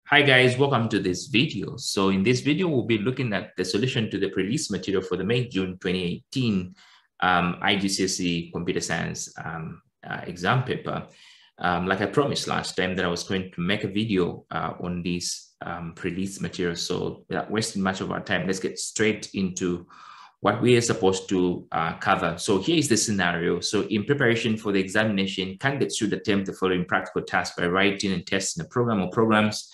Hi guys, welcome to this video. So in this video, we'll be looking at the solution to the pre-list material for the May-June 2018 IGCSE Computer Science exam paper. Like I promised last time that I was going to make a video on this pre-list material. So without wasting much of our time, let's get straight into what we are supposed to cover. So here is the scenario. So in preparation for the examination, candidates should attempt the following practical tasks by writing and testing a program or programs.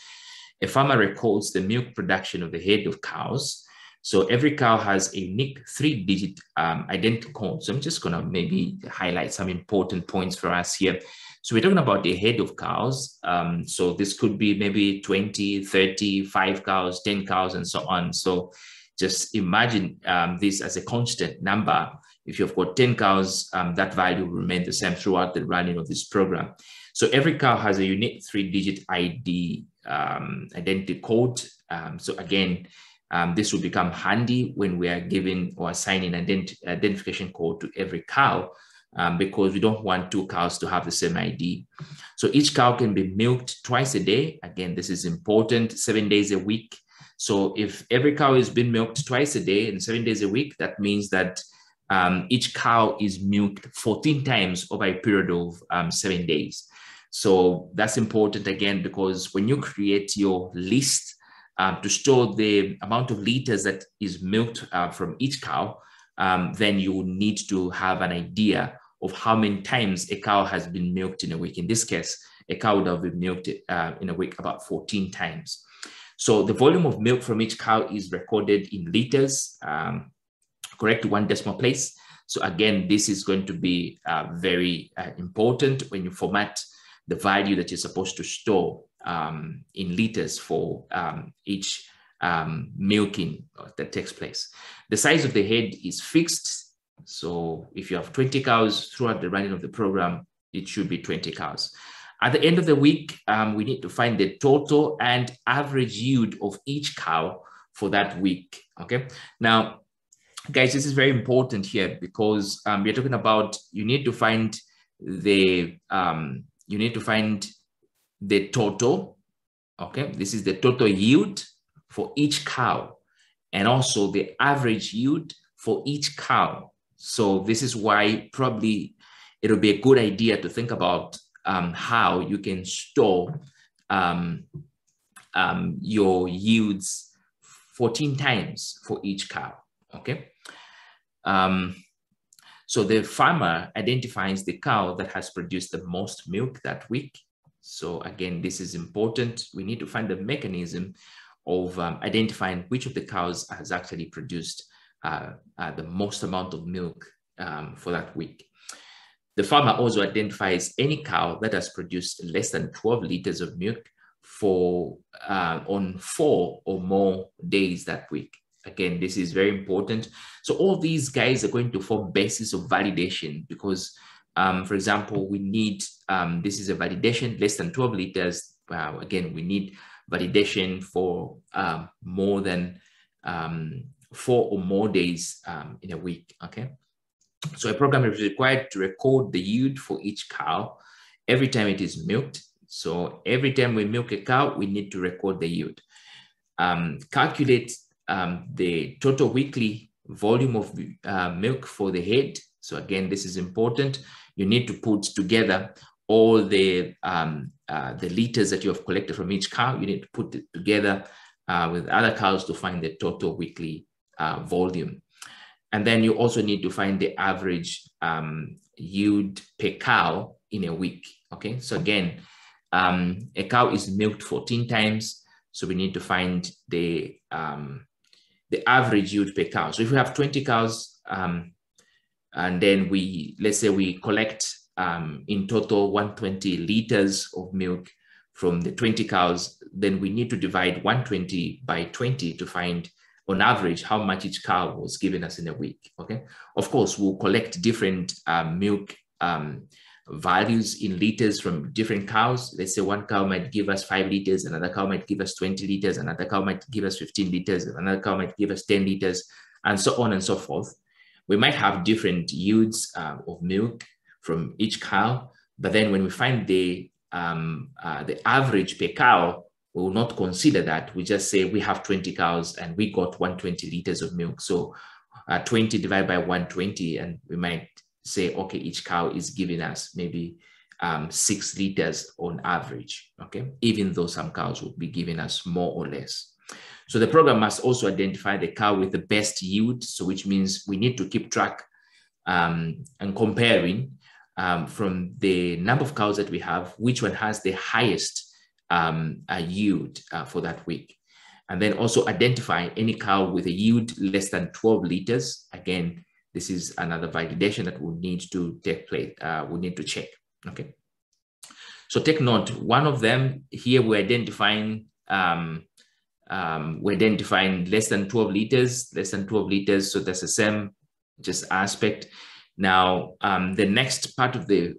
A farmer records the milk production of the head of cows. So every cow has a unique 3-digit identical code. So I'm just going to maybe highlight some important points for us here. So we're talking about the head of cows. So this could be maybe 20, 30, 5 cows, 10 cows, and so on. So just imagine this as a constant number. If you've got 10 cows, that value will remain the same throughout the running of this program. So every cow has a unique 3-digit ID identity code. So again, this will become handy when we are giving or assigning identification code to every cow because we don't want 2 cows to have the same ID. So each cow can be milked twice a day. Again, this is important, 7 days a week. So if every cow is being milked twice a day and 7 days a week, that means that each cow is milked 14 times over a period of 7 days. So that's important again, because when you create your list to store the amount of liters that is milked from each cow, then you need to have an idea of how many times a cow has been milked in a week. In this case, a cow would have been milked in a week about 14 times. So the volume of milk from each cow is recorded in liters, correct to 1 decimal place. So again, this is going to be very important when you format the value that you're supposed to store in liters for each milking that takes place. The size of the head is fixed. So if you have 20 cows throughout the running of the program, it should be 20 cows. At the end of the week, we need to find the total and average yield of each cow for that week. Okay. Now, guys, this is very important here because we're talking about you need to find the total. Okay, this is the total yield for each cow and also the average yield for each cow. So this is why probably it'll be a good idea to think about how you can store your yields 14 times for each cow. Okay. So the farmer identifies the cow that has produced the most milk that week. So again, this is important. We need to find the mechanism of identifying which of the cows has actually produced the most amount of milk for that week. The farmer also identifies any cow that has produced less than 12 liters of milk for on 4 or more days that week. Again, this is very important. So all these guys are going to form basis of validation because, for example, we need, this is a validation less than 12 liters. Again, we need validation for more than 4 or more days in a week, okay? So a program is required to record the yield for each cow every time it is milked. So every time we milk a cow, we need to record the yield. Calculate the total weekly volume of milk for the head. So again, this is important. You need to put together all the liters that you have collected from each cow. You need to put it together with other cows to find the total weekly volume. And then you also need to find the average yield per cow in a week. Okay, so again, a cow is milked 14 times. So we need to find the average yield per cow. So if we have 20 cows, and then let's say we collect in total 120 liters of milk from the 20 cows, then we need to divide 120 by 20 to find on average how much each cow was giving us in a week. Okay. Of course, we'll collect different milk values in liters from different cows. Let's say one cow might give us 5 liters, another cow might give us 20 liters, another cow might give us 15 liters, another cow might give us 10 liters, and so on and so forth. We might have different yields of milk from each cow, but then when we find the average per cow, we will not consider that. We just say we have 20 cows and we got 120 liters of milk. So 20 divided by 120, and we might say, okay, each cow is giving us maybe 6 liters on average, okay? Even though some cows would be giving us more or less. So the program must also identify the cow with the best yield, so which means we need to keep track and comparing from the number of cows that we have, which one has the highest yield for that week. And then also identify any cow with a yield less than 12 liters. Again, this is another validation that we need to take place. We need to check. Okay. So take note. One of them here, we're identifying less than 12 liters. Less than 12 liters. So that's the same just aspect. Now, the next part of the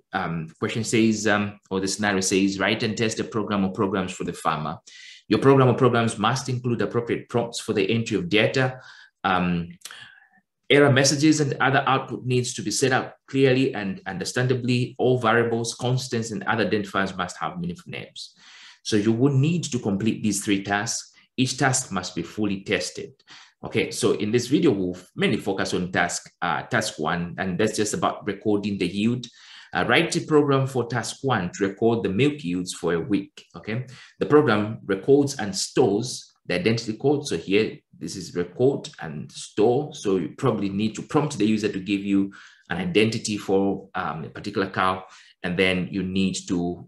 question says, or the scenario says, write and test a program or programs for the farmer. Your program or programs must include appropriate prompts for the entry of data. Error messages and other output needs to be set up clearly and understandably. All variables, constants, and other identifiers must have meaningful names. So you would need to complete these 3 tasks. Each task must be fully tested. Okay, so in this video, we'll mainly focus on task 1, and that's just about recording the yield. Write a program for task 1 to record the milk yields for a week. Okay, the program records and stores the identity code. So here, this is record and store. So you probably need to prompt the user to give you an identity for a particular cow, and then you need to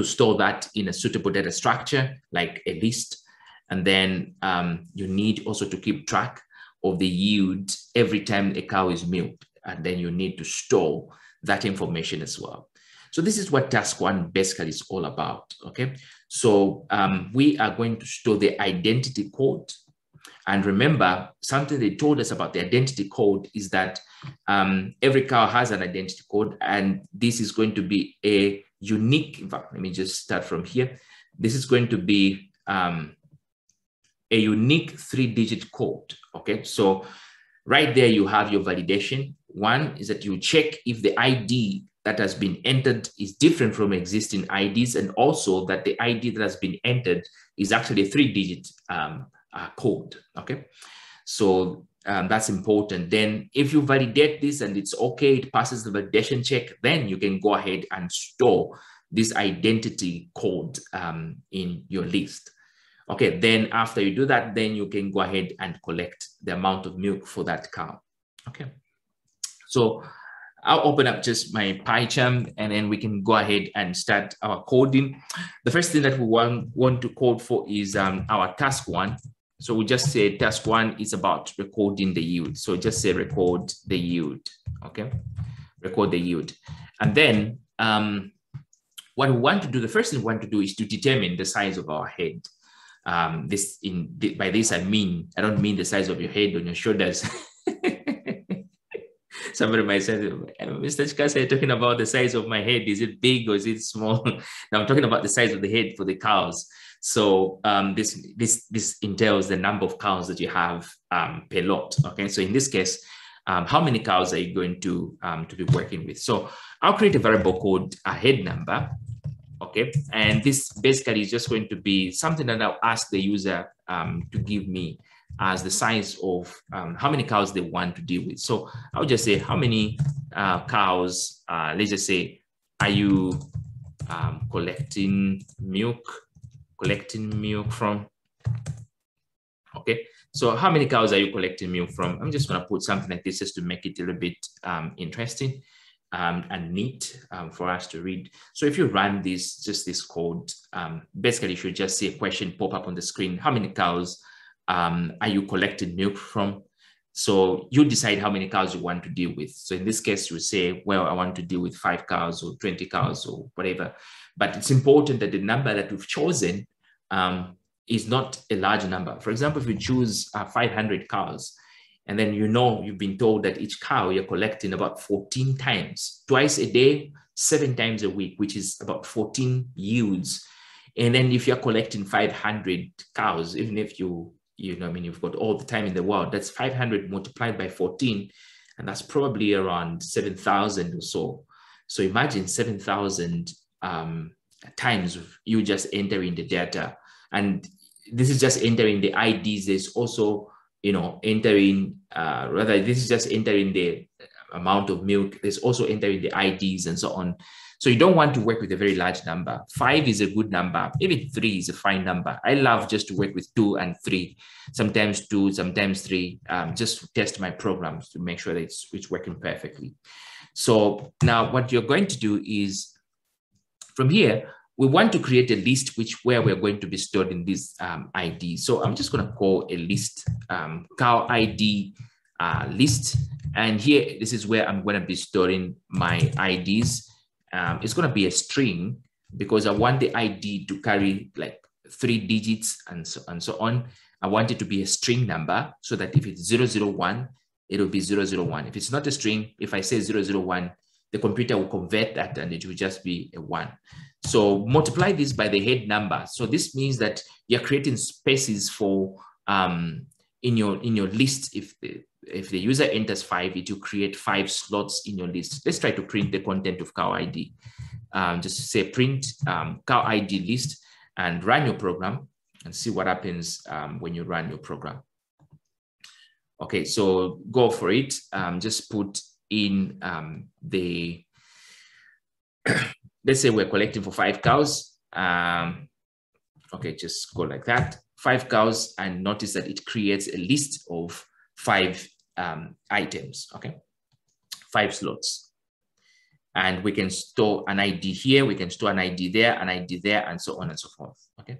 store that in a suitable data structure, like a list. And then you need also to keep track of the yield every time a cow is milked. And then you need to store that information as well. So this is what task 1 basically is all about, okay? So we are going to store the identity code. And remember, something they told us about the identity code is that every cow has an identity code, and this is going to be a unique, in fact, let me just start from here. This is going to be a unique 3-digit code, okay? So right there, you have your validation. One is that you check if the ID that has been entered is different from existing IDs, and also that the ID that has been entered is actually a 3-digit code, okay? So that's important. Then if you validate this and it's okay, it passes the validation check, then you can go ahead and store this identity code in your list. Okay, then after you do that, then you can go ahead and collect the amount of milk for that cow. Okay, so I'll open up just my PyCharm, and then we can go ahead and start our coding. The first thing that we want to code for is our task 1. So we just say task 1 is about recording the yield. So just say record the yield, okay? Record the yield. And then what we want to do, the first thing we want to do is to determine the size of our head. By this, I don't mean the size of your head on your shoulders. Somebody might say, Mr. Chikasa, you're talking about the size of my head. Is it big or is it small? Now I'm talking about the size of the head for the cows. So this entails the number of cows that you have per lot. Okay, so in this case, how many cows are you going to be working with? So I'll create a variable called a head number. Okay, and this basically is just going to be something that I'll ask the user to give me as the size of how many cows they want to deal with. So I'll just say, how many cows, let's just say, are you collecting milk from? Okay, so how many cows are you collecting milk from? I'm just going to put something like this just to make it a little bit interesting and neat for us to read. So if you run this code, basically you should just see a question pop up on the screen. How many cows are you collecting milk from? So you decide how many cows you want to deal with. So in this case, you say, well, I want to deal with 5 cows or 20 cows or whatever. But it's important that the number that we've chosen is not a large number. For example, if you choose 500 cows, and then you've been told that each cow you're collecting about 14 times, twice a day, 7 times a week, which is about 14 yields. And then if you're collecting 500 cows, even if you've got all the time in the world, that's 500 multiplied by 14, and that's probably around 7,000 or so. So imagine 7,000 times you just entering the data. And this is just entering the IDs. There's also, entering, rather, this is just entering the amount of milk. There's also entering the IDs and so on. So you don't want to work with a very large number. 5 is a good number. Even 3 is a fine number. I love just to work with 2 and 3, sometimes 2, sometimes 3, just to test my programs to make sure that it's working perfectly. So now what you're going to do is, from here, we want to create a list where we're going to be storing this ID. So I'm just going to call a list, Cow ID list. And here, this is where I'm going to be storing my IDs. It's going to be a string because I want the ID to carry like 3 digits and so on. I want it to be a string number so that if it's 001, it'll be 001. If it's not a string, if I say 001, the computer will convert that and it will just be a 1. So multiply this by the head number. So this means that you're creating spaces for in your list. If the user enters 5, it will create 5 slots in your list. Let's try to print the content of Cow ID. Just say print Cow ID list and run your program and see what happens when you run your program. Okay, so go for it. Just put in the, let's say we're collecting for 5 cows. Okay, just go like that. 5 cows, and notice that it creates a list of 5 items, okay? 5 slots. And we can store an ID here, we can store an ID there, and so on and so forth, okay?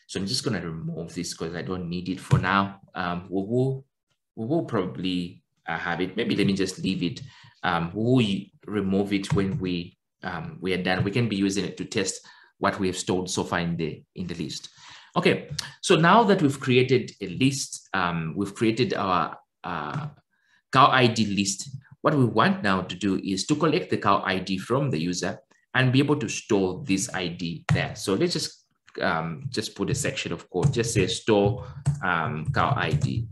So I'm just gonna remove this because I don't need it for now. We will probably have it. Maybe let me just leave it. We will remove it when we are done. We can be using it to test what we have stored so far in the list. Okay, so now that we've created a list, we've created our Cow ID list. What we want now to do is to collect the Cow ID from the user and be able to store this ID there. So let's just put a section of code, just say store Cow ID.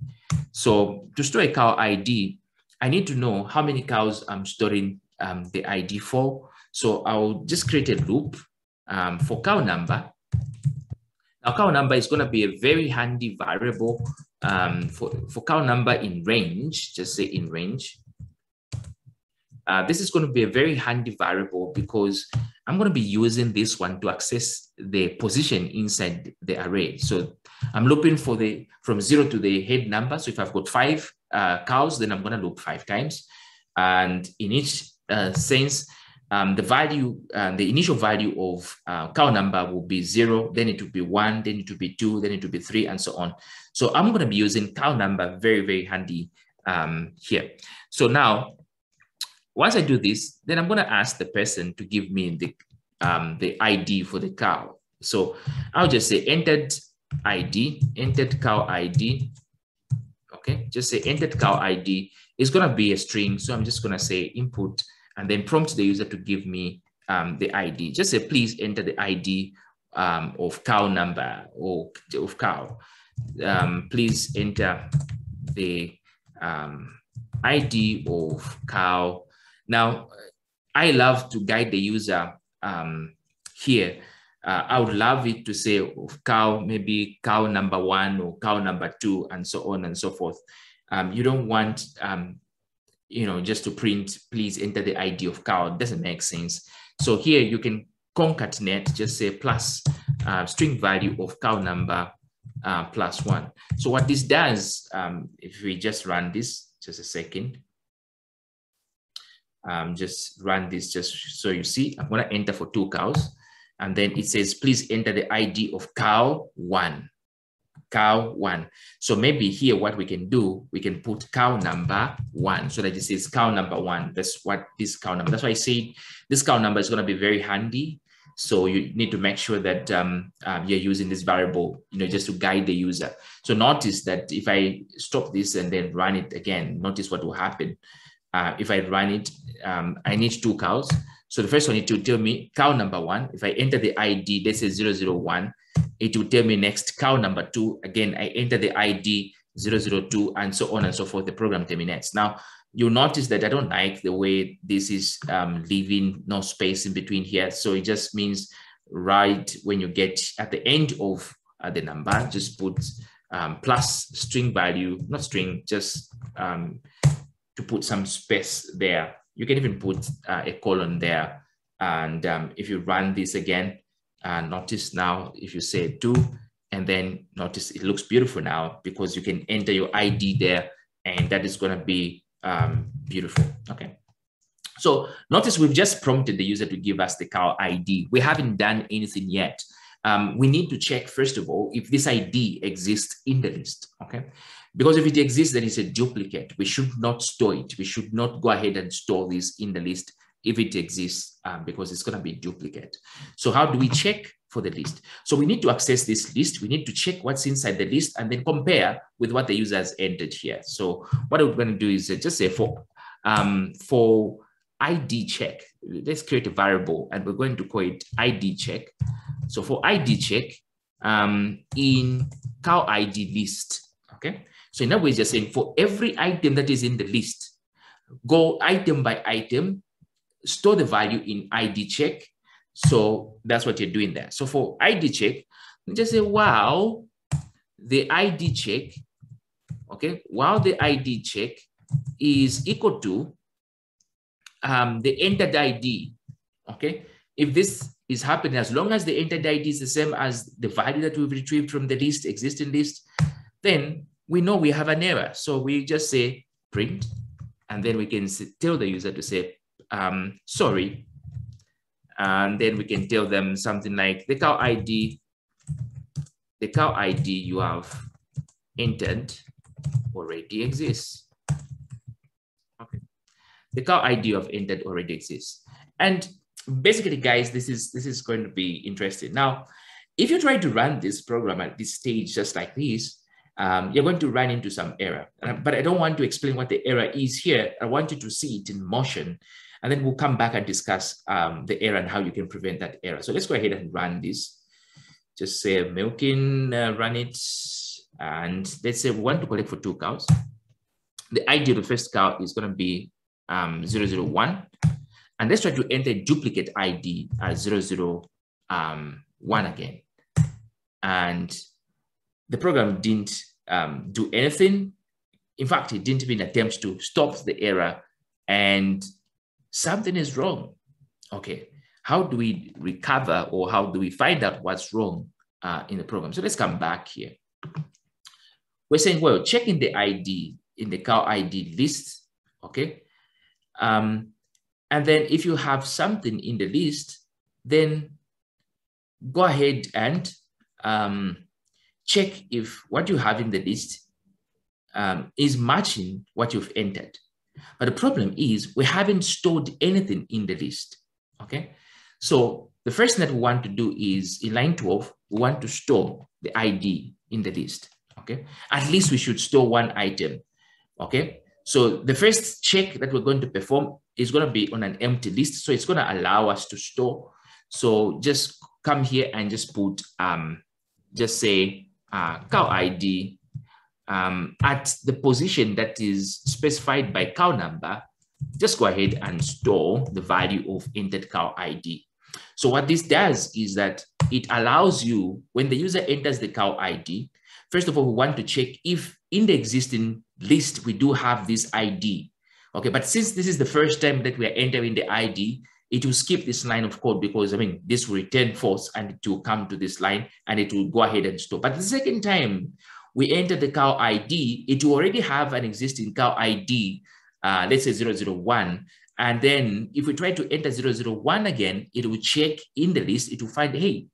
So to store a Cow ID, I need to know how many cows I'm storing the ID for. So I'll just create a loop for cow number. Now, cow number is going to be a very handy variable for cow number in range. Just say in range. This is going to be a very handy variable because I'm going to be using this one to access the position inside the array. So I'm looping for from 0 to the head number. So if I've got 5 cows, then I'm going to loop 5 times. And in each sense, the initial value of cow number will be 0, then it will be 1, then it will be 2, then it will be 3, and so on. So I'm going to be using cow number, very, very handy here. So now, once I do this, then I'm going to ask the person to give me the ID for the cow. So I'll just say entered ID, entered cow ID. Okay, just say entered cow ID. It's going to be a string. So I'm just going to say input and then prompt the user to give me the ID. Just say, please enter the ID of cow number or of cow. Please enter the ID of cow. Now, I love to guide the user here. I would love it to say of cow, maybe cow number 1 or cow number 2, and so on and so forth. You don't want, just to print, please enter the ID of cow. It doesn't make sense. So here you can concatenate, just say plus string value of cow number plus 1. So what this does, if we just run this, just a second. Just run this just so you see. I'm going to enter for 2 cows. And then it says, please enter the ID of cow 1. Cow 1. So maybe here what we can do, we can put cow number 1 so that it says cow number 1. That's what this cow number. That's why I say this cow number is going to be very handy. So you need to make sure that you're using this variable, just to guide the user. So notice that if I stop this and then run it again, notice what will happen. If I run it, I need 2 cows. So the first one, it will tell me cow number 1. If I enter the ID, let's say 001, it will tell me next cow number 2. Again, I enter the ID 002 and so on and so forth. The program terminates. Now, you'll notice that I don't like the way this is leaving no space in between here. So it just means right when you get at the end of the number, just put plus string value, not string, just to put some space there. You can even put a colon there. And if you run this again, notice now, if you say 2, and then notice it looks beautiful now because you can enter your ID there, and that is going to be beautiful. Okay. So notice we've just prompted the user to give us the cow ID. We haven't done anything yet. We need to check, first of all, if this ID exists in the list, okay? Because if it exists, then it's a duplicate. We should not store it. We should not go ahead and store this in the list if it exists, because it's gonna be a duplicate. So how do we check for the list? So we need to access this list. We need to check what's inside the list and then compare with what the user has entered here. So what we're gonna do is just say for ID check, let's create a variable and we're going to call it ID check. So for ID check in cow ID list, okay? So in other words, you're saying for every item that is in the list, go item by item, store the value in ID check. So that's what you're doing there. So for ID check, just say, wow, the ID check, okay? Wow, the ID check is equal to the entered ID, okay? If this is happening, as long as the entered ID is the same as the value that we've retrieved from the list, existing list, then we know we have an error. So we just say print, and then we can tell the user to say, sorry. And then we can tell them something like the cow ID you have entered already exists. Okay. The cow ID you have entered already exists. And basically, guys, this is going to be interesting. Now, if you try to run this program at this stage, just like this, you're going to run into some error. But I don't want to explain what the error is here. I want you to see it in motion. And then we'll come back and discuss the error and how you can prevent that error. So let's go ahead and run this. Just say milking, run it. And let's say we want to collect for 2 cows. The ID of the first cow is going to be 001. And let's try to enter a duplicate ID as 001 again. And the program didn't do anything. In fact, it didn't even attempt to stop the error, and something is wrong. Okay, how do we recover, or how do we find out what's wrong in the program? So let's come back here. We're saying, well, checking the ID in the cow ID list, okay? And then if you have something in the list, then go ahead and check if what you have in the list is matching what you've entered. But the problem is we haven't stored anything in the list, okay? So the first thing that we want to do is in line 12, we want to store the ID in the list, okay? At least we should store 1 item, okay? So the first check that we're going to perform is going to be on an empty list. So it's going to allow us to store. So just come here and just put, just say cow ID at the position that is specified by cow number. Just go ahead and store the value of entered cow ID. So what this does is that it allows you, when the user enters the cow ID, first of all, we want to check if in the existing list, we do have this ID. Okay, but since this is the first time that we are entering the ID, it will skip this line of code because, I mean, this will return false and it will come to this line and it will go ahead and store. But the second time we enter the cow ID, it will already have an existing cow ID, let's say 001. And then if we try to enter 001 again, it will check in the list. It will find, hey,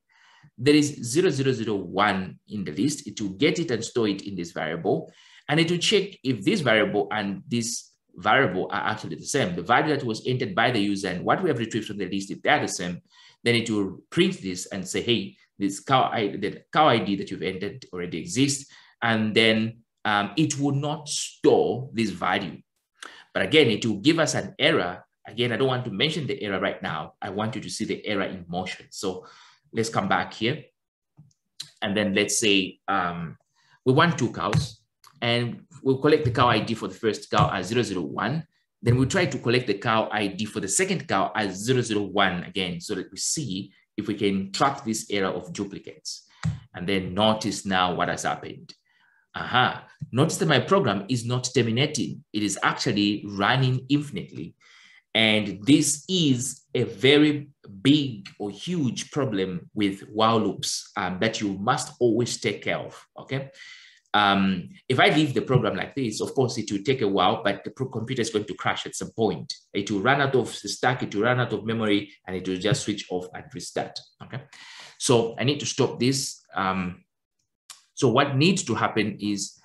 there is 0001 in the list. It will get it and store it in this variable. And it will check if this variable and this variable are actually the same. The value that was entered by the user and what we have retrieved from the list, if they're the same, then it will print this and say, hey, this cow ID, the cow ID that you've entered already exists. And then it will not store this value. But again, it will give us an error. Again, I don't want to mention the error right now. I want you to see the error in motion. So let's come back here. And then let's say we want 2 cows. And we'll collect the cow ID for the first cow as 001. Then we'll try to collect the cow ID for the second cow as 001 again, so that we see if we can track this error of duplicates. And then notice now what has happened. Notice that my program is not terminating. It is actually running infinitely. And this is a very big or huge problem with while loops that you must always take care of, okay? If I leave the program like this, of course, it will take a while, but the computer is going to crash at some point. It will run out of the stack, it will run out of memory, and it will just switch off and restart, okay? So I need to stop this. So what needs to happen is,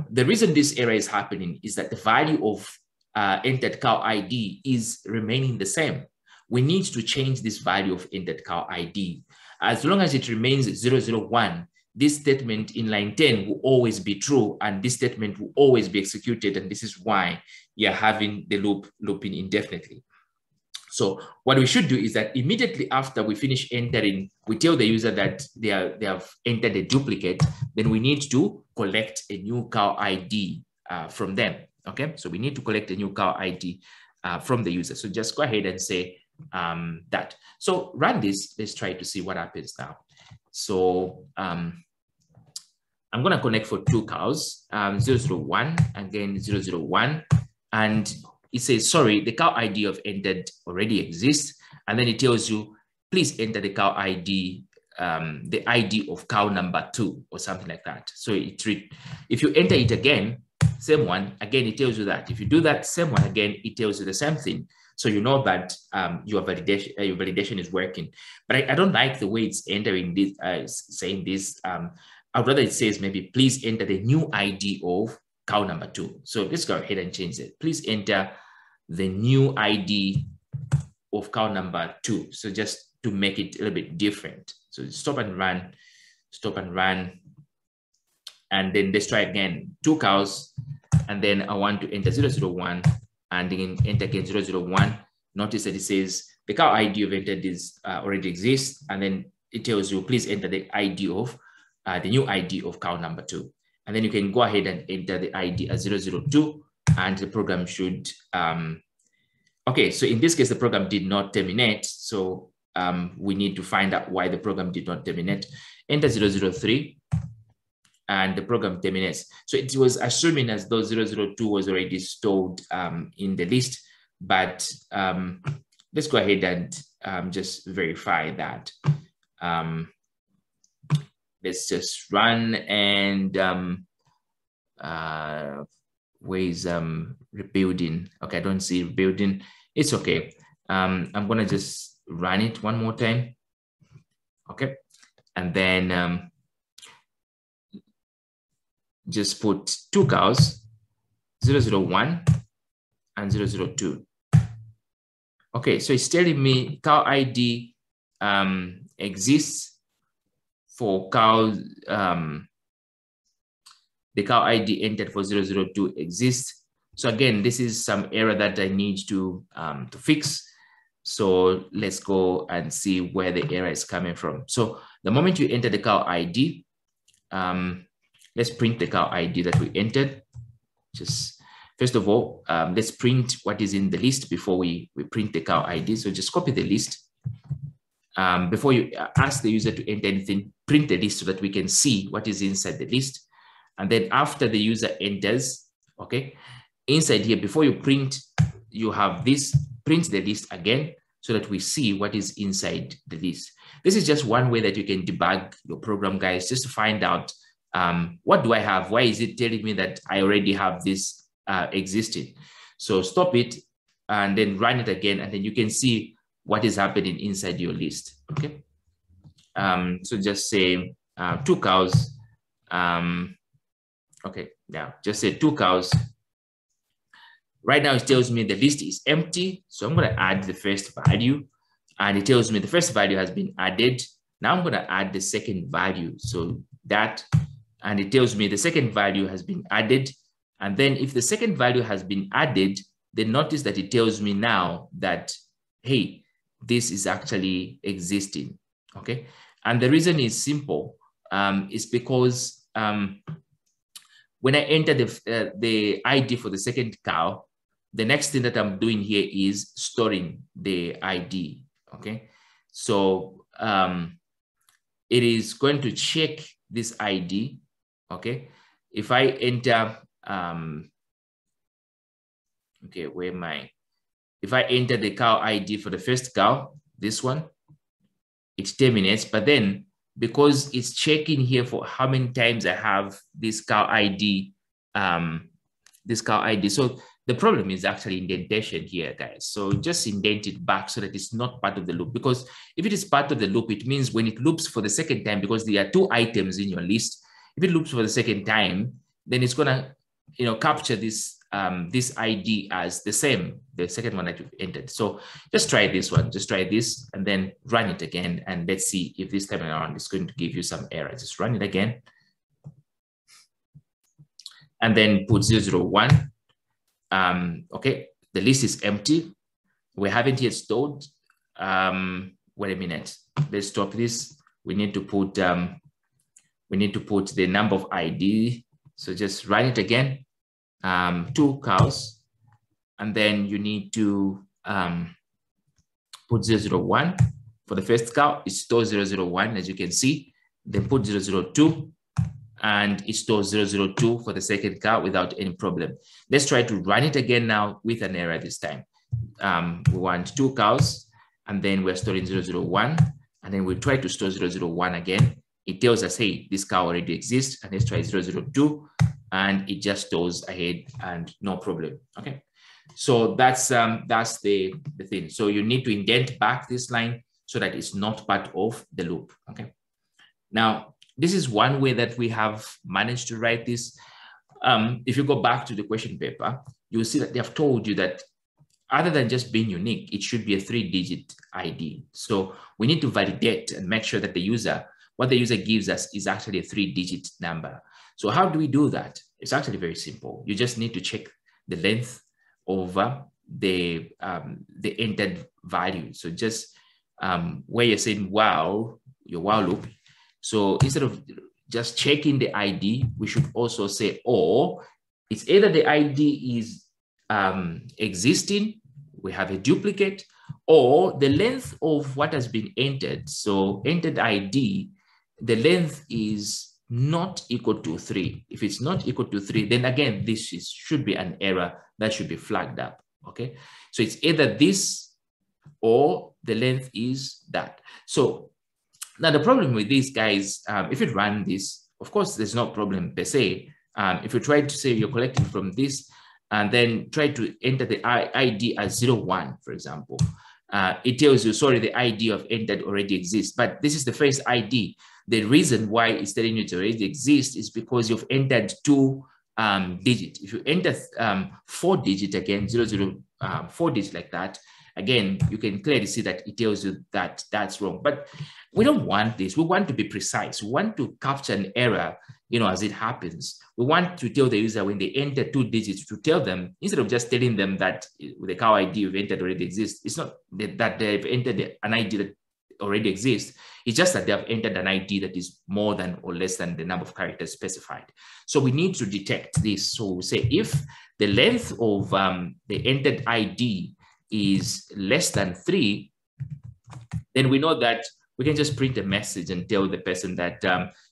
the reason this error is happening is that the value of entered cow ID is remaining the same. We need to change this value of entered cow ID. As long as it remains 001, this statement in line 10 will always be true, and this statement will always be executed, and this is why you're having the looping indefinitely. So what we should do is that immediately after we finish entering, we tell the user that they have entered a duplicate, then we need to collect a new cow ID from them, okay? So we need to collect a new cow ID from the user. So just go ahead and say that. So run this, let's try to see what happens now. So I'm gonna connect for 2 cows, 001, again 001, and it says, sorry, the cow ID of entered already exists. And then it tells you, please enter the cow ID, the ID of cow number 2 or something like that. So if you enter it again, same one, again, it tells you that. If you do that same one again, it tells you the same thing. So you know that your validation is working. But I don't like the way it's entering this, saying this. I'd rather it says maybe, please enter the new ID of cow number 2. So let's go ahead and change it. Please enter the new ID of cow number 2. So just to make it a little bit different. So stop and run, and then let's try again. 2 cows, and then I want to enter 001, and then enter again 001. Notice that it says the cow ID of entered is already exists, and then it tells you, please enter the ID of the new ID of cow number 2. And then you can go ahead and enter the ID as 002, and the program should, okay, so in this case, the program did not terminate. So we need to find out why the program did not terminate. Enter 003, and the program terminates. So it was assuming as though 002 was already stored in the list, but let's go ahead and just verify that. Let's just run, and where's rebuilding? Okay, I don't see rebuilding. It's okay. I'm gonna just run it one more time. Okay, and then just put 2 cows, 001 and 002. Okay, so it's telling me cow ID exists for cows. The cow ID entered for 002 exists. So again, this is some error that I need to fix. So let's go and see where the error is coming from. So the moment you enter the cow ID, let's print the cow ID that we entered. Just first of all, let's print what is in the list before we print the cow ID. So just copy the list. Before you ask the user to enter anything, print the list so that we can see what is inside the list. And then after the user enters, okay, inside here, before you print, you have this, print the list again so that we see what is inside the list. This is just one way that you can debug your program, guys, just to find out what do I have? Why is it telling me that I already have this existing? So stop it and then run it again, and then you can see what is happening inside your list, okay? So just say 2 cows. Okay, now just say 2 cows. Right now it tells me the list is empty. So I'm gonna add the first value, and it tells me the first value has been added. Now I'm gonna add the second value. So that, and it tells me the second value has been added. And then if the second value has been added, then notice that it tells me now that, hey, this is actually existing, okay? And the reason is simple, is because when I enter the ID for the second cow, the next thing that I'm doing here is storing the ID, okay? So it is going to check this ID. Okay, if I enter, okay, where am I? If I enter the cow ID for the first cow, this one, it terminates. But then because it's checking here for how many times I have this cow ID, So the problem is actually indentation here, guys. So just indent it back so that it's not part of the loop. Because if it is part of the loop, it means when it loops for the second time, because there are 2 items in your list, if it loops for the second time, then it's gonna, capture this this ID as the same, the second one that you've entered. So just try this one, just try this, and then run it again, and let's see if this time around it's going to give you some error. Just run it again, and then put 001. Okay, the list is empty. We haven't yet stored. Wait a minute. Let's stop this. We need to put the number of ID. So just run it again. 2 cows, and then you need to put 001 for the first cow. It stores 001, as you can see. Then put 002. And it stores 002 for the second cow without any problem. Let's try to run it again now with an error this time. We want 2 cows, and then we're storing 001, and then we try to store 001 again. It tells us, hey, this cow already exists, and let's try 002, and it just stores ahead and no problem. Okay, so that's the thing. So you need to indent back this line so that it's not part of the loop. Okay, now, this is one way that we have managed to write this. If you go back to the question paper, you'll see that they have told you that other than just being unique, it should be a 3-digit ID. So we need to validate and make sure that what the user gives us is actually a 3-digit number. So how do we do that? It's actually very simple. You just need to check the length over the entered value. So just where you're saying wow, your wow loop. So instead of just checking the ID, we should also say, or it's either the ID is existing, we have a duplicate, or the length of what has been entered. So entered ID, the length is not equal to 3. If it's not equal to 3, then again, this should be an error that should be flagged up. Okay, so it's either this or the length is that. So now, the problem with these guys, if you run this, of course, there's no problem per se. If you try to say you're collecting from this and then try to enter the ID as 01, for example, it tells you, sorry, the ID of entered already exists, but this is the first ID. The reason why it's telling you it already exists is because you've entered 2 digits. If you enter 4 digit again, 4 digits like that, again, you can clearly see that it tells you that that's wrong. But we don't want this. We want to be precise. We want to capture an error, as it happens. We want to tell the user when they enter 2 digits to tell them, instead of just telling them that the cow ID you've entered already exists, it's not that they've entered an ID that already exists. It's just that they have entered an ID that is more than or less than the number of characters specified. So we need to detect this. So we say if the length of the entered ID is less than 3, then we know that we can just print a message and tell the person that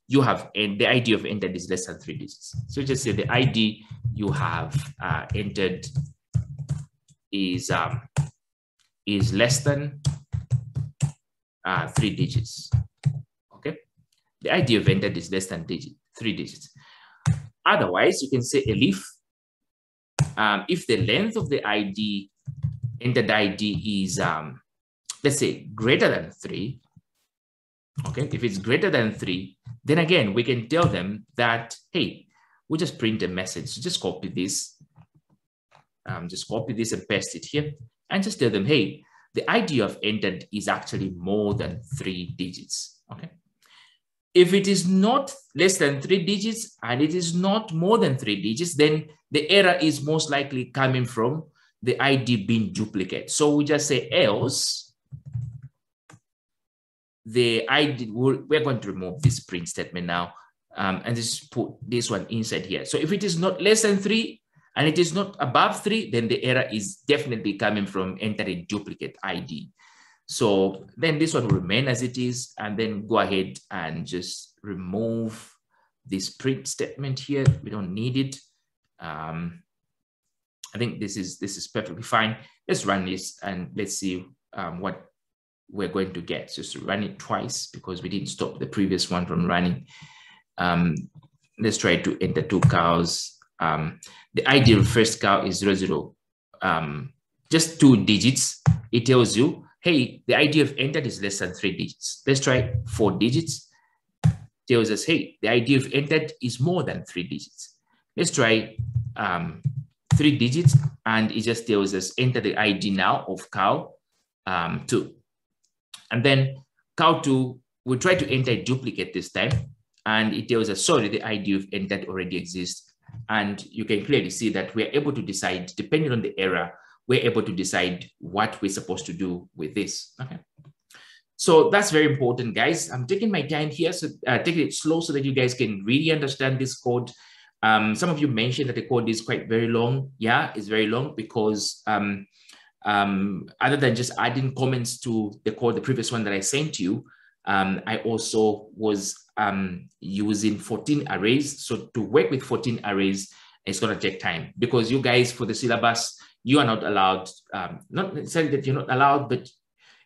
you have, and the ID of entered is less than 3 digits. So just say the ID you have entered is less than 3 digits. Okay, the ID of entered is less than 3 digits. Otherwise, you can say elif if the length of the ID entered ID is let's say greater than 3. Okay, if it's greater than 3, then again we can tell them that, hey, we just print a message. So just copy this, and paste it here, and just tell them, hey, the ID of entered is actually more than 3 digits. Okay, if it is not less than 3 digits and it is not more than 3 digits, then the error is most likely coming from the ID being duplicate. So we just say else the ID, we're going to remove this print statement now, and just put this one inside here. So if it is not less than 3 and it is not above 3, then the error is definitely coming from entering duplicate ID. So then this one will remain as it is, and then go ahead and just remove this print statement here. We don't need it. I think this is perfectly fine. Let's run this and let's see what we're going to get. Just run it twice because we didn't stop the previous one from running. Let's try to enter 2 cows. The ID of first cow is 00. Just 2 digits. It tells you, hey, the ID of entered is less than 3 digits. Let's try 4 digits. Tells us, hey, the ID of entered is more than 3 digits. Let's try 3 digits, and it just tells us enter the ID now of cow 2. And then cow 2, we'll try to enter a duplicate this time, and it tells us, sorry, the ID of entered already exists. And you can clearly see that we're able to decide, depending on the error, we're able to decide what we're supposed to do with this. Okay. So that's very important, guys. I'm taking my time here, so taking it slow so that you guys can really understand this code. Some of you mentioned that the code is quite very long. Yeah, it's very long because other than just adding comments to the code, the previous one that I sent you, I also was using 14 arrays. So to work with 14 arrays, it's going to take time because you guys, for the syllabus, you are not allowed, not necessarily that you're not allowed, but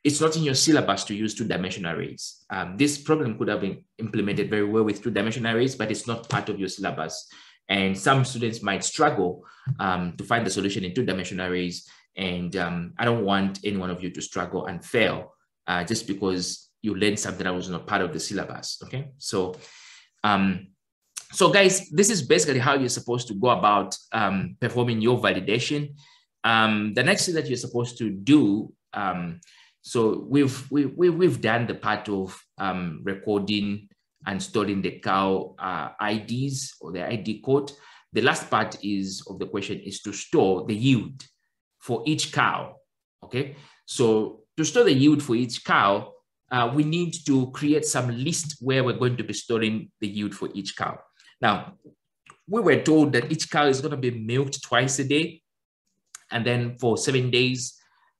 it's not in your syllabus to use 2-dimensional arrays. This problem could have been implemented very well with 2-dimensional arrays, but it's not part of your syllabus. And some students might struggle to find the solution in 2-dimensional arrays. And I don't want any one of you to struggle and fail just because you learned something that was not part of the syllabus, okay? So, so guys, this is basically how you're supposed to go about performing your validation. The next thing that you're supposed to do, so we've done the part of recording and storing the cow IDs or the ID code. The last part of the question is to store the yield for each cow, okay? So to store the yield for each cow, we need to create some list where we're going to be storing the yield for each cow. Now, we were told that each cow is going to be milked twice a day and then for 7 days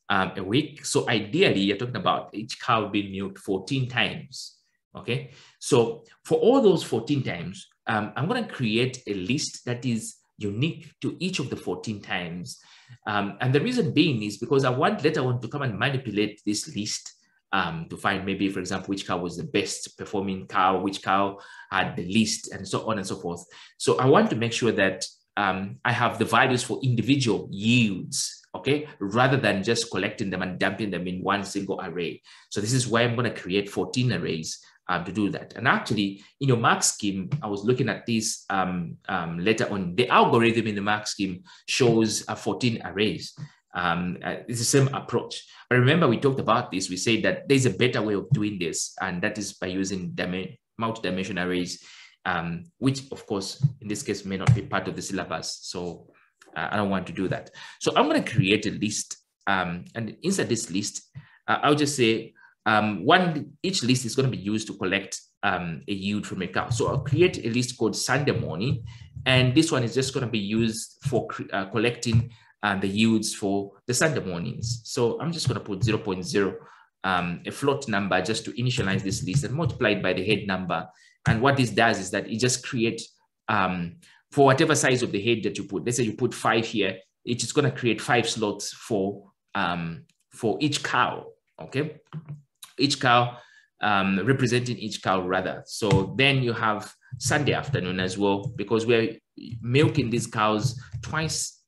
a week. So ideally, you're talking about each cow being milked 14 times, okay? So for all those 14 times, I'm going to create a list that is unique to each of the 14 times. And the reason being is because I want later on to come and manipulate this list to find maybe, for example, which cow was the best performing cow, which cow had the least, and so on and so forth. So I want to make sure that I have the values for individual yields, okay, rather than just collecting them and dumping them in one single array. So this is why I'm going to create 14 arrays to do that. And actually, in your mark scheme, I was looking at this later on. The algorithm in the mark scheme shows 14 arrays. It's the same approach. But remember, we talked about this. We said that there's a better way of doing this, and that is by using multi-dimensional arrays, which, of course, in this case, may not be part of the syllabus. So I don't want to do that. So I'm going to create a list. And inside this list, I'll just say each list is going to be used to collect a yield from a cow. So I'll create a list called Sunday morning. And this one is just going to be used for collecting the yields for the Sunday mornings. So I'm just going to put 0.0, a float number, just to initialize this list and multiply it by the head number. And what this does is that it just creates, for whatever size of the head that you put, let's say you put 5 here, it's just going to create 5 slots for each cow, okay? Each cow, representing each cow rather. So then you have Sunday afternoon as well, because we're milking these cows twice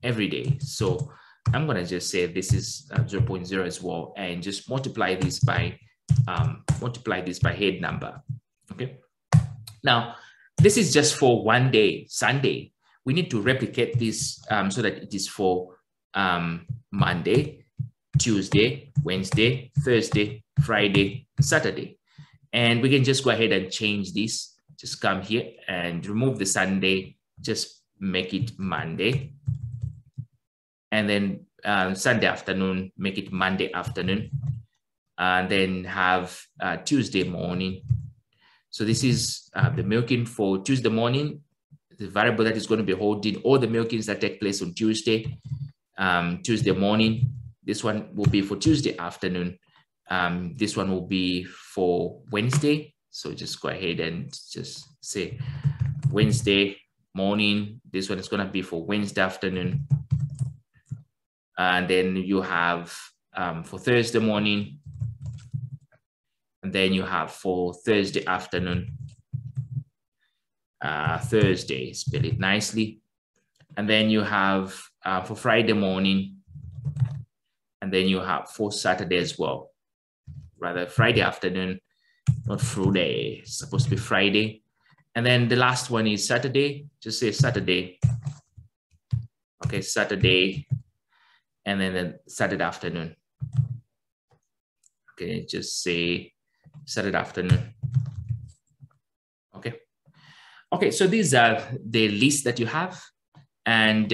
every day. So I'm going to just say this is 0.0 as well, and just multiply this by head number. Okay. Now, this is just for one day, Sunday. We need to replicate this so that it is for Monday, Tuesday, Wednesday, Thursday, Friday, Saturday. And we can just go ahead and change this. Just come here and remove the Sunday, just make it Monday. And then Sunday afternoon, make it Monday afternoon. And then have Tuesday morning. So this is the milking for Tuesday morning, the variable that is going to be holding all the milkings that take place on Tuesday, Tuesday morning. This one will be for Tuesday afternoon. This one will be for Wednesday. So just go ahead and just say Wednesday morning. This one is going to be for Wednesday afternoon. And then you have for Thursday morning. And then you have for Thursday afternoon. Thursday, spell it nicely. And then you have for Friday morning. And then you have for Saturday as well. Rather Friday afternoon, not Friday, it's supposed to be Friday. And then the last one is Saturday, just say Saturday. Okay, Saturday, and then Saturday afternoon. Okay, just say Saturday afternoon. Okay. Okay, so these are the lists that you have. And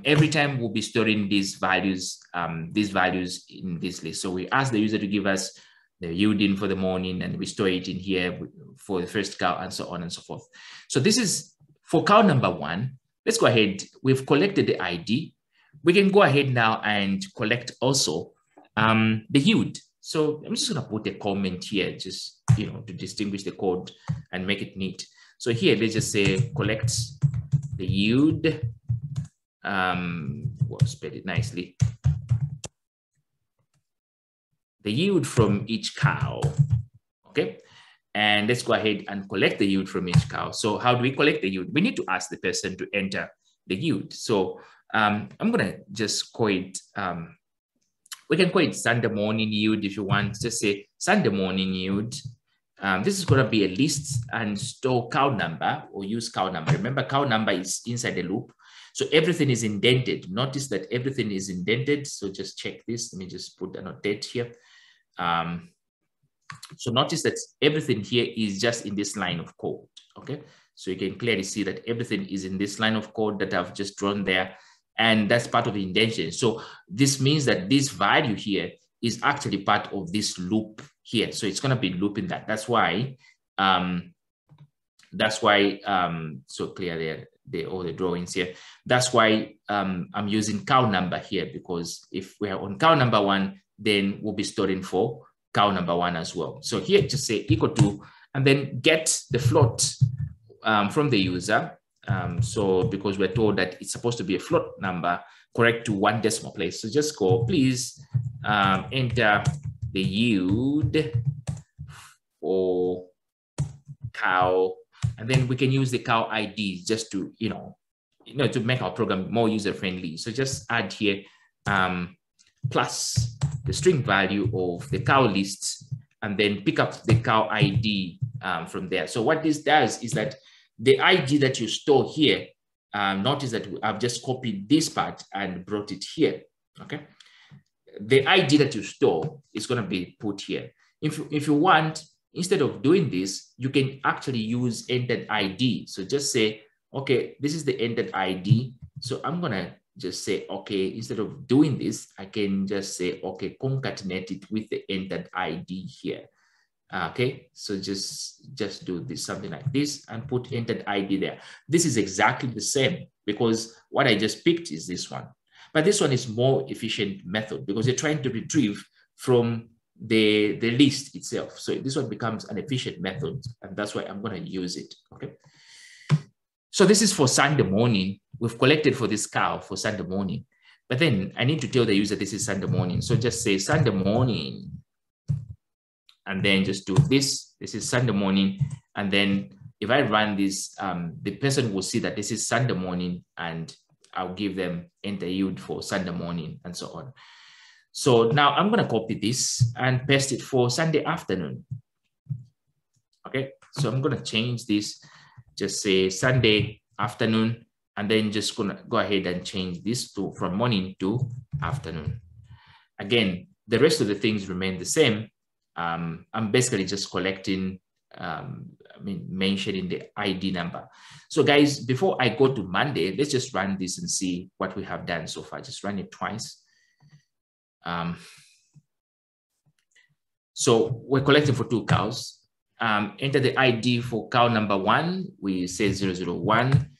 every time we'll be storing these values in this list. So we ask the user to give us the yield for the morning, and we store it in here for the first cow, and so on and so forth. So this is for cow number 1. Let's go ahead. We've collected the ID. We can go ahead now and collect also the yield. So I'm just going to put a comment here, just to distinguish the code and make it neat. So here, let's just say collect the yield. We'll spell it nicely. The yield from each cow, okay? And let's go ahead and collect the yield from each cow. So how do we collect the yield? We need to ask the person to enter the yield. So I'm gonna just call it, we can call it Sunday morning yield if you want. Just say Sunday morning yield. This is gonna be a list and store cow number or use cow number. Remember, cow number is inside the loop. So everything is indented. Notice that everything is indented. So just check this. Let me just put a notate here. So notice that everything here is just in this line of code, okay? So you can clearly see that everything is in this line of code that I've just drawn there, and that's part of the indentation. So this means that this value here is actually part of this loop here. So it's gonna be looping that. That's why, so clear there, all the drawings here. That's why I'm using cow number here, because if we are on cow number 1, then we'll be storing for cow number 1 as well. So here, just say equal to, and then get the float from the user. So because we're told that it's supposed to be a float number, correct to 1 decimal place. So just go, please enter the yield for cow, and then we can use the cow IDs just to, to make our program more user-friendly. So just add here plus the string value of the cow list, and then pick up the cow ID from there. So what this does is that the ID that you store here, notice that I've just copied this part and brought it here, okay? The ID that you store is gonna be put here. If you want, instead of doing this, you can actually use entered ID. So just say, okay, this is the entered ID. So I'm gonna just say, okay, instead of doing this, I can just say, okay, concatenate it with the entered ID here. Okay, so just do this, something like this, and put entered ID there. This is exactly the same, because what I just picked is this one. But this one is more efficient method because you're trying to retrieve from the list itself. So this one becomes an efficient method, and that's why I'm going to use it. Okay. So this is for Sunday morning. We've collected for this cow for Sunday morning, but then I need to tell the user this is Sunday morning. So just say Sunday morning, and then just do this. This is Sunday morning. And then if I run this, the person will see that this is Sunday morning, and I'll give them enter yield for Sunday morning and so on. So now I'm going to copy this and paste it for Sunday afternoon. Okay, so I'm going to change this, just say Sunday afternoon, and then just going to go ahead and change this to from morning to afternoon. Again, the rest of the things remain the same. I'm basically just collecting, mentioning the ID number. So guys, before I go to Monday, let's just run this and see what we have done so far. Just run it twice. So we're collecting for 2 cows. Enter the ID for cow number 1. We say 001.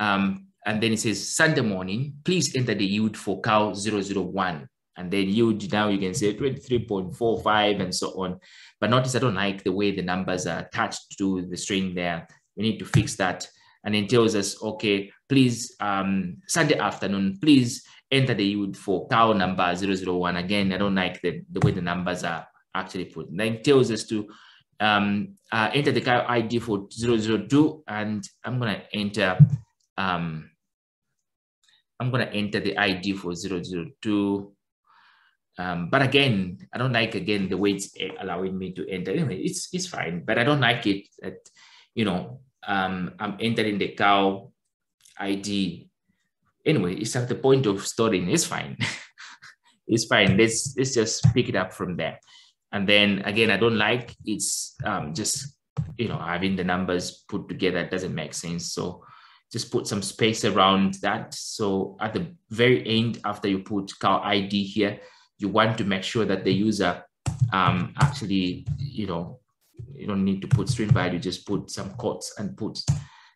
And then it says Sunday morning. Please enter the yield for cow 001. And then yield, now you can say 23.45 and so on. But notice I don't like the way the numbers are attached to the string there. We need to fix that. And then tells us, okay, please, Sunday afternoon, please enter the yield for cow number 001. Again, I don't like the way the numbers are actually put. And then tells us to enter the cow ID for 002, and I'm gonna enter the ID for 002. But again, I don't like the way it's allowing me to enter. Anyway, it's fine, but I don't like it that, you know, I'm entering the cow ID. Anyway, it's at the point of storing. It's fine. It's fine. Let's just pick it up from there. And then again, I don't like it's just, you know, having the numbers put together. It doesn't make sense. So just put some space around that. So at the very end, after you put cow ID here, you want to make sure that the user actually, you know, you don't need to put string value, just put some quotes and put,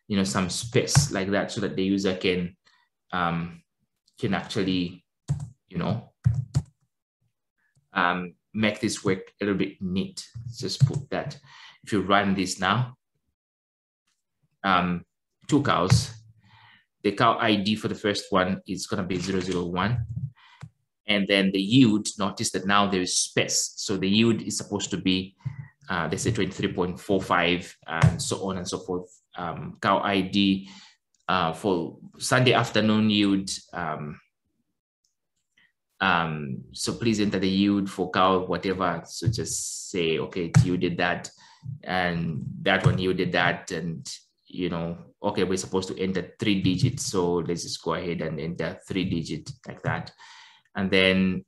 you know, some space like that so that the user can actually, you know, make this work a little bit neat. Just put that. If you run this now, 2 cows, the cow ID for the first one is going to be 001. And then the yield, notice that now there is space. So the yield is supposed to be, let's say 23.45 and so on and so forth. Cow ID for Sunday afternoon yield. So please enter the yield for cow, whatever. So just say, okay, you did that, and that one you did that, and you know, okay, we're supposed to enter 3 digits. So let's just go ahead and enter 3 digits like that. And then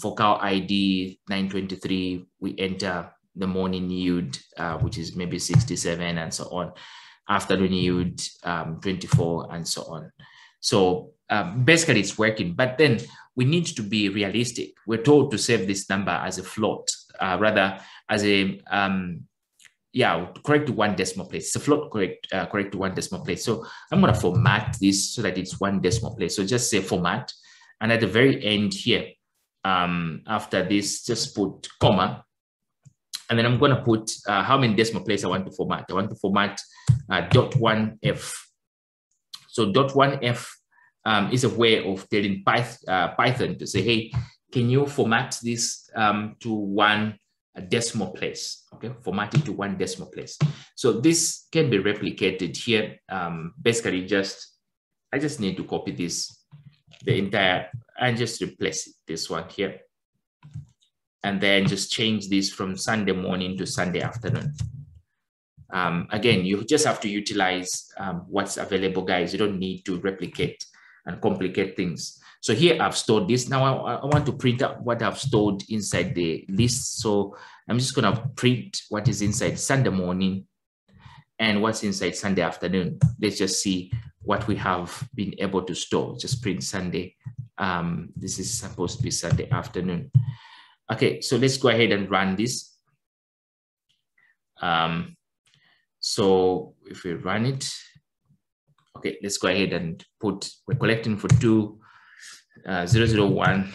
for cow ID 923, we enter the morning yield, which is maybe 67 and so on. Afternoon yield 24 and so on. So basically it's working, but then we need to be realistic. We're told to save this number as a float, rather as a, correct to 1 decimal place. It's a float, correct to 1 decimal place. So I'm gonna format this so that it's 1 decimal place. So just say format. And at the very end here, after this, just put comma. And then I'm gonna put how many decimal places I want to format. I want to format .1f. So .1f is a way of telling Python to say, hey, can you format this to 1 decimal place? Okay, format it to 1 decimal place. So this can be replicated here. Basically, I just need to copy this, the entire, and just replace it, this one here. And then just change this from Sunday morning to Sunday afternoon. Again, you just have to utilize what's available, guys. You don't need to replicate and complicate things. So here I've stored this. Now I want to print out what I've stored inside the list. So I'm just gonna print what is inside Sunday morning and what's inside Sunday afternoon. Let's just see what we have been able to store. Just print Sunday. This is supposed to be Sunday afternoon. Okay, so let's go ahead and run this. So if we run it, okay, let's go ahead and put, we're collecting for 001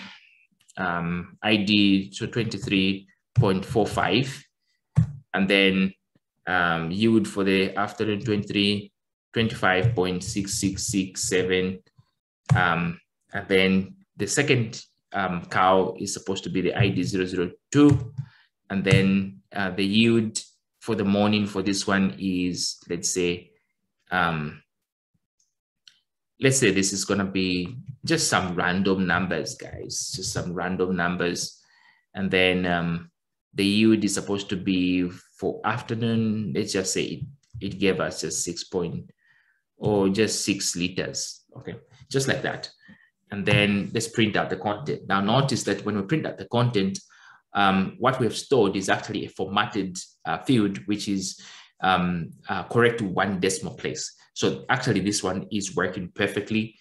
ID, so 23.45, and then yield for the afternoon 25.6667, and then the second cow is supposed to be the ID 002, and then the yield for the morning for this one is, let's say this is going to be just some random numbers, guys, just some random numbers. And then the yield is supposed to be for afternoon. Let's just say it gave us just 6 liters. Okay, just like that. And then let's print out the content. Now notice that when we print out the content, what we have stored is actually a formatted field, which is correct to 1 decimal place. So actually this one is working perfectly.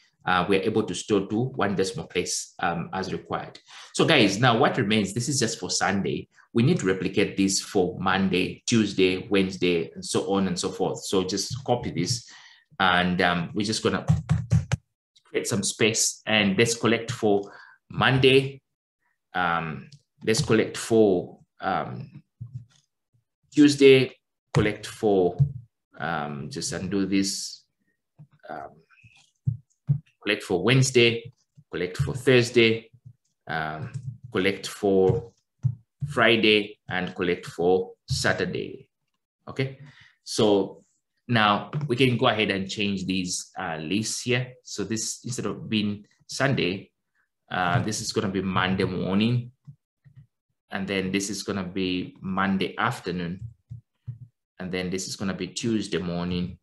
We're able to store to 1 decimal place as required. So guys, now what remains, this is just for Sunday. We need to replicate this for Monday, Tuesday, Wednesday, and so on and so forth. So just copy this, and we're just gonna create some space, and let's collect for Monday, let's collect for Tuesday, collect for, just undo this, collect for Wednesday, collect for Thursday, collect for Friday, and collect for Saturday. Okay, so now we can go ahead and change these lists here. So this, instead of being Sunday, this is going to be Monday morning, and then this is going to be Monday afternoon, and then this is going to be Tuesday morning,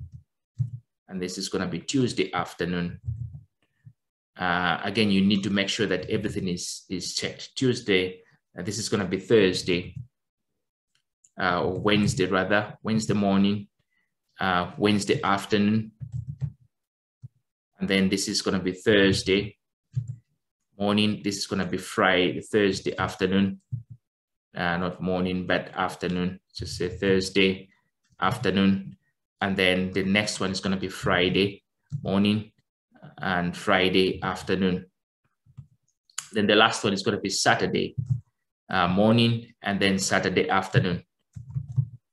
and this is going to be Tuesday afternoon. Again, you need to make sure that everything is checked. Tuesday, this is going to be Thursday, or Wednesday rather, Wednesday morning, Wednesday afternoon, and then this is going to be Thursday morning. This is going to be Friday, Thursday afternoon, not morning, but afternoon. Just say Thursday afternoon, and then the next one is going to be Friday morning and Friday afternoon. Then the last one is going to be Saturday morning and then Saturday afternoon.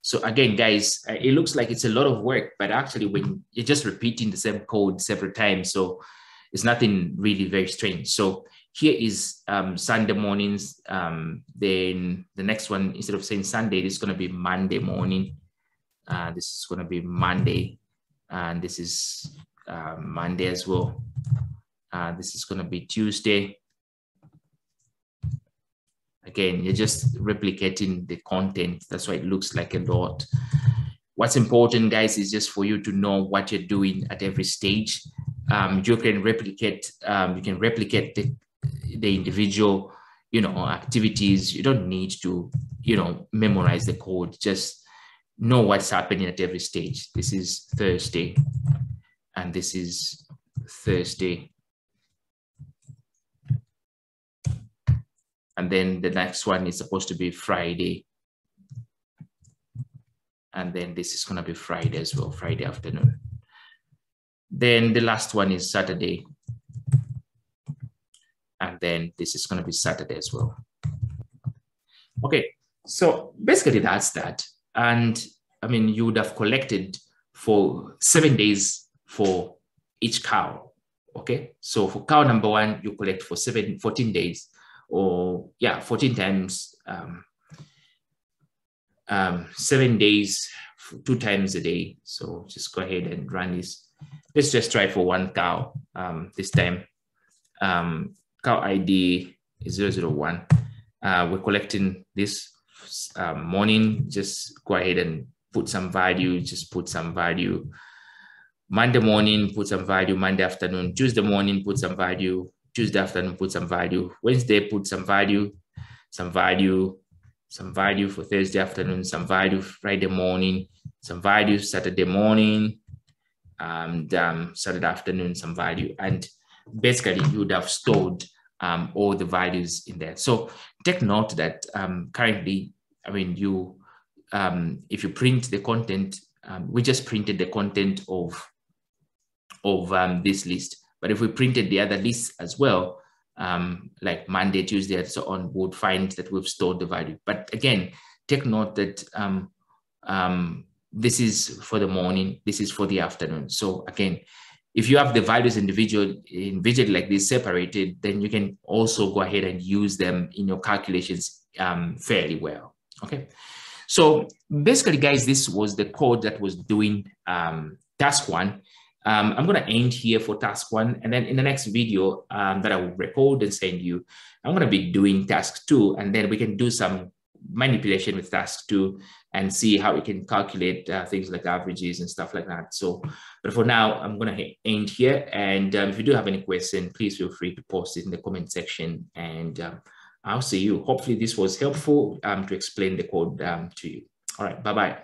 So again, guys, it looks like it's a lot of work, but actually when you're just repeating the same code several times, so it's nothing really very strange. So here is Sunday mornings. Then the next one, instead of saying Sunday, this is going to be Monday morning. This is going to be Monday, and this is Monday as well. This is going to be Tuesday. Again, you're just replicating the content. That's why it looks like a lot. What's important, guys, is just for you to know what you're doing at every stage. You can replicate. The individual, activities. You don't need to, memorize the code. Just know what's happening at every stage. This is Thursday, and this is Thursday. And then the next one is supposed to be Friday. And then this is going to be Friday as well, Friday afternoon. Then the last one is Saturday. And then this is going to be Saturday as well. Okay, so basically that's that. And I mean, you would have collected for 7 days for each cow. Okay, so for cow number one, you collect for 14 days. Or yeah, 14 times 7 days, 2 times a day. So just go ahead and run this. Let's just try for one cow this time. Cow ID is 001. We're collecting this morning. Just go ahead and put some value. Just put some value. Monday morning, put some value. Monday afternoon. Tuesday morning, put some value. Tuesday afternoon, put some value. Wednesday, put some value for Thursday afternoon, some value Friday morning, some value Saturday morning, and Saturday afternoon, some value. And basically, you would have stored all the values in there. So take note that currently, I mean, if you print the content, we just printed the content of this list. But if we printed the other lists as well, like Monday, Tuesday, and so on, we would find that we've stored the value. But again, take note that this is for the morning, this is for the afternoon. So again, if you have the values individually like this separated, then you can also go ahead and use them in your calculations fairly well. Okay. So basically, guys, this was the code that was doing task one. I'm going to end here for task one. And then in the next video that I will record and send you, I'm going to be doing task two. And then we can do some manipulation with task two and see how we can calculate things like averages and stuff like that. So, but for now, I'm going to end here. And if you do have any question, please feel free to post it in the comment section. And I'll see you. Hopefully this was helpful to explain the code to you. All right. Bye-bye.